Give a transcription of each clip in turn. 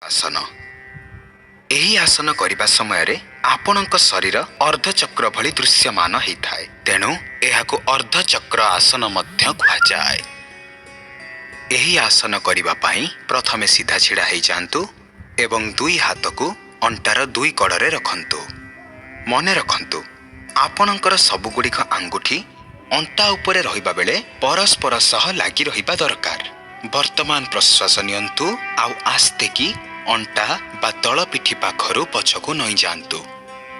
आसन एही आसन करिबा समय रे आपणक शरीर अर्धचक्र भली दृश्यमान होइथाय। तेणु एहाकु अर्धचक्र आसन मध्य कुहा जाय। एही आसन करिबा पई प्रथमे सीधा छिड़ा हेइ जांतु एवं दुई हाथ को अंटार दुई कड़े रखंतु। मने रखंतु आपणकर सबुगुड़िक आंगुठी अंटा उपरे रहिबा बेले परस्पर सह लागी रहिबा दरकार। वर्तमान प्रश्वास नियंतु आउ आस्ते की अंटा बा तल पिठी पाखरु पछकु नई जांतु।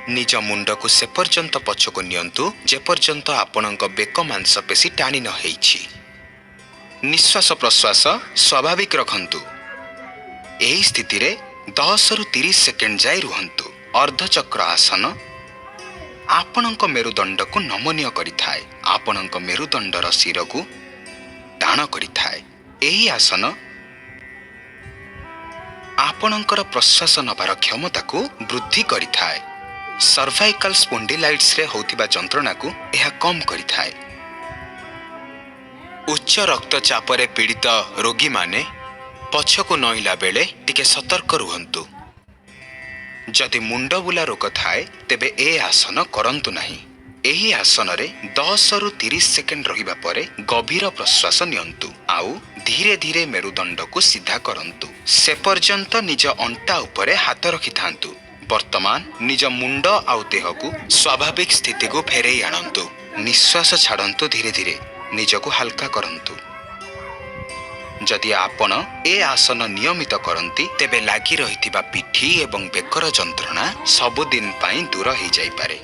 निज मुंड को से पर्यंत पछकु नियंतु जे पर्यंत आपणक बेक मांसपेशी टाणी न हेइछि। निश्वास प्रश्वास स्वाभाविक रखंतु। एही स्थिति रे 10 रु 30 सेकेंड जाय रुहंतु। अर्धचक्र आसन आपणक मेरुदंड को नमनीय करिथाय। आपणक मेरुदंडर शिर को टाण करिथाय। एही आसन आपणकर प्रश्वास नबार क्षमता को वृद्धि करिथाय। सर्वाइकल स्पॉन्डिलाइटिस रे होतिबा जंत्रणा को यह कम करिथाय। उच्च रक्तचाप रे पीड़ित रोगी माने पछको नईला बेले टिके सतर्क रुहंतु। जदि मुंड बुला रोग थाए तेबे ए आसन करंतु नहीं। एही आसन रे 10 रु 30 सेकेंड रहिबा परे गभीर प्रश्वास नियंतु आउ धीरे धीरे मेरुदंड को सीधा करंतु। से पर्यंत निज अंटा उपरे हाथ रखि थांतु। वर्तमान निज मुंड आउ देह को स्वाभाविक स्थिति को फेरई आणंतु। निश्वास छाड़ंतु। धीरे धीरे निज को हल्का करंतु। जदि आपण ए आसन नियमित करंती तेबे लागी रहिथिबा पिठी एवं बेकर जंत्रणा सबुदिन पई दूर हो जाई पारे।